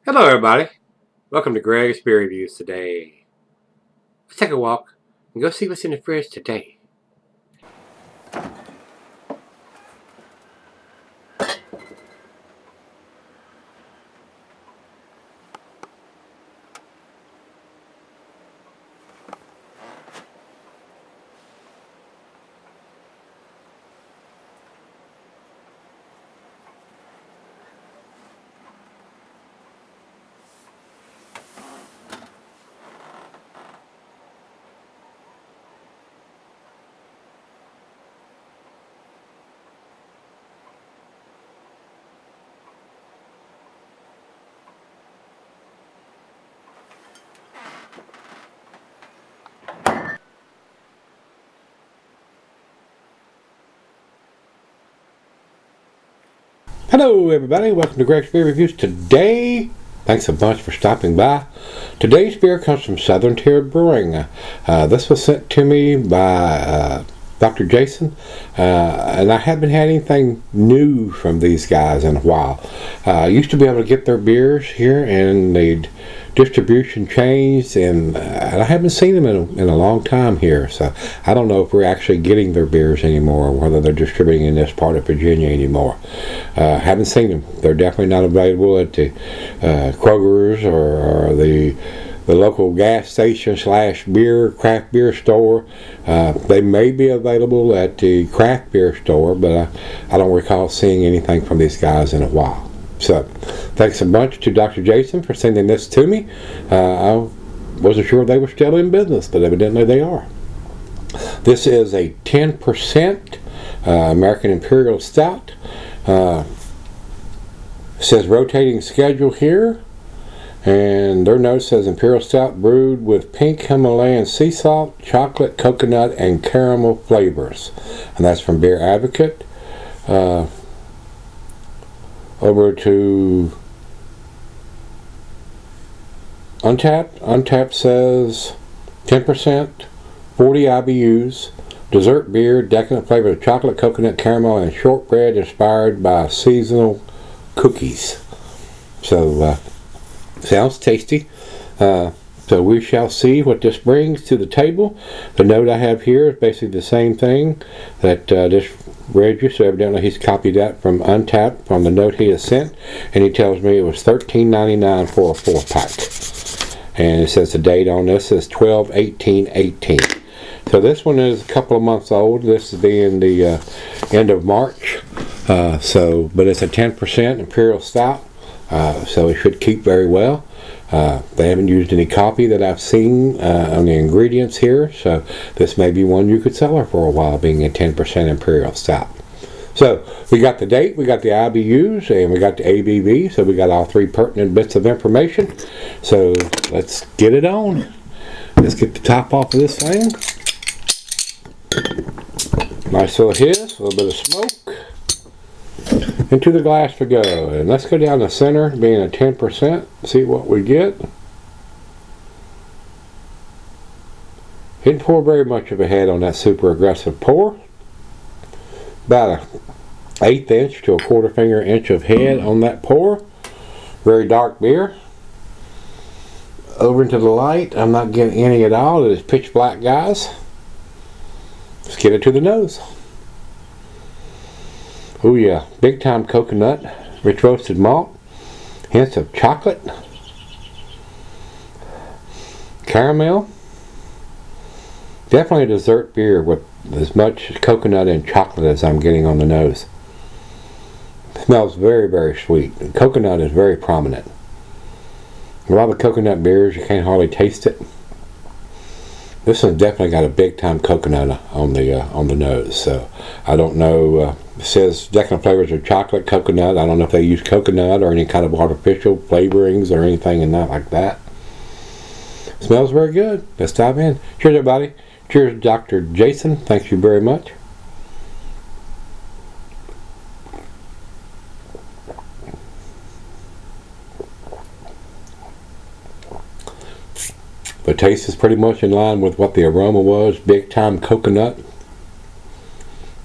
Hello everybody, welcome to Gregsbeerreviews today. Let's take a walk and go see what's in the fridge today. Hello everybody, welcome to Gregsbeerreviews today. Thanks a bunch for stopping by. Today's beer comes from Southern Tier Brewing. This was sent to me by Dr. Jason, and I haven't had anything new from these guys in a while. I used to be able to get their beers here, and the distribution changed, and I haven't seen them in a long time here, so I don't know if we're actually getting their beers anymore, or whether they're distributing in this part of Virginia anymore. Haven't seen them. They're definitely not available at the Kroger's or the local gas station / craft beer store. They may be available at the craft beer store, but I don't recall seeing anything from these guys in a while. So, thanks a bunch to Dr. Jason for sending this to me. I wasn't sure they were still in business, but evidently they are. This is a 10% American Imperial Stout. Says rotating schedule here, and their note says Imperial Stout brewed with pink Himalayan sea salt, chocolate, coconut, and caramel flavors. And that's from Beer Advocate. Over to Untapped. Untapped says 10%, 40 IBUs, dessert beer, decadent flavor of chocolate, coconut, caramel, and shortbread inspired by seasonal cookies. So, sounds tasty. So we shall see what this brings to the table. The note I have here is basically the same thing that this read you, so evidently he's copied that from Untapped from the note he has sent, and he tells me it was $13.99 for a 4-pack. And it says the date on this is 12/18/18. So this one is a couple of months old. This is being the end of March. But it's a 10% Imperial Stout, so it should keep very well. They haven't used any coffee that I've seen on the ingredients here, so this may be one you could sell her for a while, being a 10% Imperial Stout. So we got the date, we got the IBUs, and we got the ABV, so we got all three pertinent bits of information. So let's get it on. Let's get the top off of this thing. Nice little hiss, a little bit of smoke. Into the glass we go, and let's go down the center, being a 10%, see what we get. Didn't pour very much of a head on that super aggressive pour. About an 1/8 inch to a 1/4 finger inch of head on that pour. Very dark beer. Over into the light, I'm not getting any at all. It is pitch black, guys. Let's get it to the nose. Oh yeah, big time coconut, rich roasted malt, hints of chocolate, caramel. Definitely a dessert beer with as much coconut and chocolate as I'm getting on the nose. It smells very, very sweet. The coconut is very prominent. A lot of coconut beers, you can't hardly taste it. This one's definitely got a big time coconut on the nose. So I don't know. It says decadent flavors of chocolate, coconut. I don't know if they use coconut or any kind of artificial flavorings or anything and not like that. Smells very good. Let's dive in. Cheers, everybody. Cheers, Dr. Jason. Thank you very much. The taste is pretty much in line with what the aroma was. Big time coconut.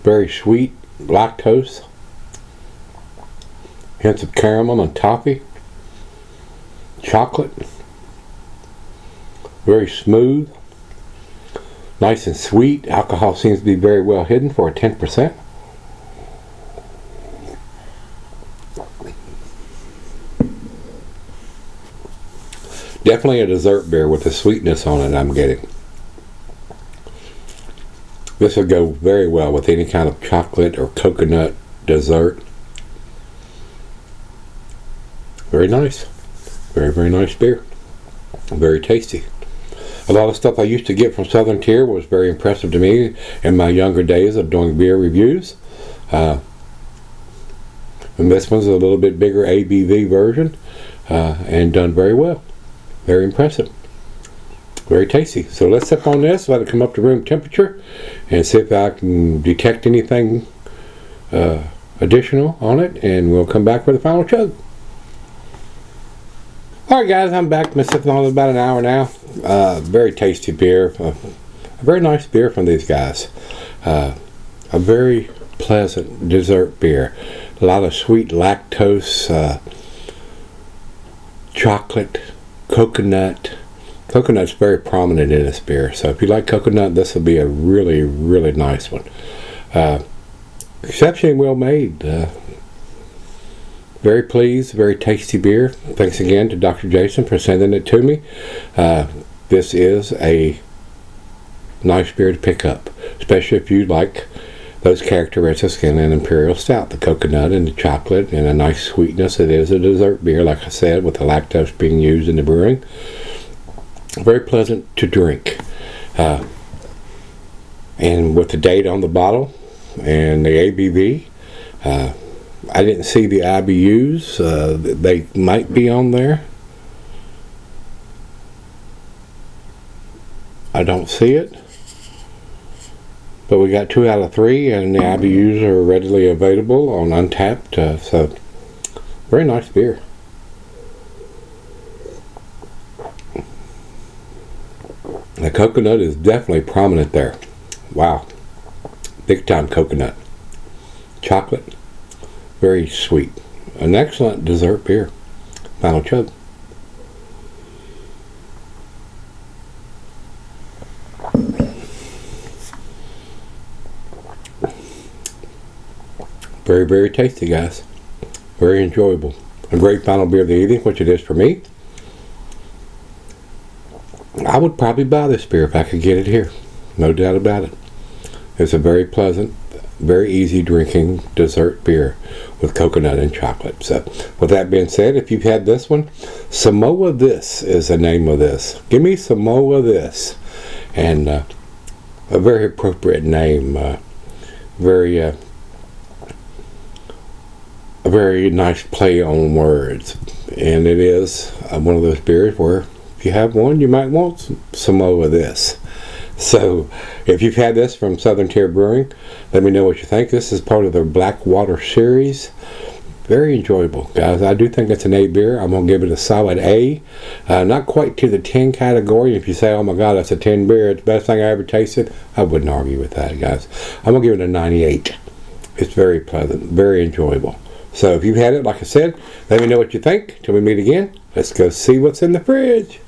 Very sweet. Lactose. Hints of caramel and toffee. chocolate. Very smooth. Nice and sweet. Alcohol seems to be very well hidden for a 10%. Definitely a dessert beer with the sweetness on it I'm getting. This would go very well with any kind of chocolate or coconut dessert. Very nice. Very, very nice beer. Very tasty. A lot of stuff I used to get from Southern Tier was very impressive to me in my younger days of doing beer reviews. And this one's a little bit bigger ABV version and done very well. Very impressive. Very tasty. So let's sip on this, let it come up to room temperature, and see if I can detect anything additional on it, and we'll come back for the final chug. Alright guys, I'm back. Been sipping on it about an hour now. Very tasty beer. A very nice beer from these guys. A very pleasant dessert beer. A lot of sweet lactose, chocolate, coconut. Coconut's very prominent in this beer, so if you like coconut, this will be a really, really nice one. Exceptionally well made. Very pleased, very tasty beer. Thanks again to Dr. Jason for sending it to me. This is a nice beer to pick up, especially if you like those characteristics in an Imperial Stout, the coconut and the chocolate and a nice sweetness. It is a dessert beer, like I said, with the lactose being used in the brewing. Very pleasant to drink. And with the date on the bottle and the ABV, I didn't see the IBUs. They might be on there. I don't see it. But we got 2 out of 3, and the IBUs are readily available on Untapped. So, very nice beer. The coconut is definitely prominent there. Wow. Big time coconut. Chocolate. Very sweet. An excellent dessert beer. Final chug. Very, very tasty, guys. Very enjoyable. A great final beer of the evening, which it is for me. I would probably buy this beer if I could get it here. No doubt about it. It's a very pleasant, very easy drinking dessert beer with coconut and chocolate. So, with that being said, if you've had this one, Samoa This is the name of this. Give me Samoa This. And a very appropriate name. A very nice play on words. And it is one of those beers where if you have one, you might want some Samoa This. So, if you've had this from Southern Tier Brewing, let me know what you think. This is part of their Blackwater series. Very enjoyable, guys. I do think it's an A beer. I'm going to give it a solid A. Not quite to the 10 category. If you say, oh my God, that's a 10 beer, it's the best thing I ever tasted, I wouldn't argue with that, guys. I'm going to give it a 98. It's very pleasant, very enjoyable. So, if you've had it, like I said, let me know what you think. Till we meet again, let's go see what's in the fridge.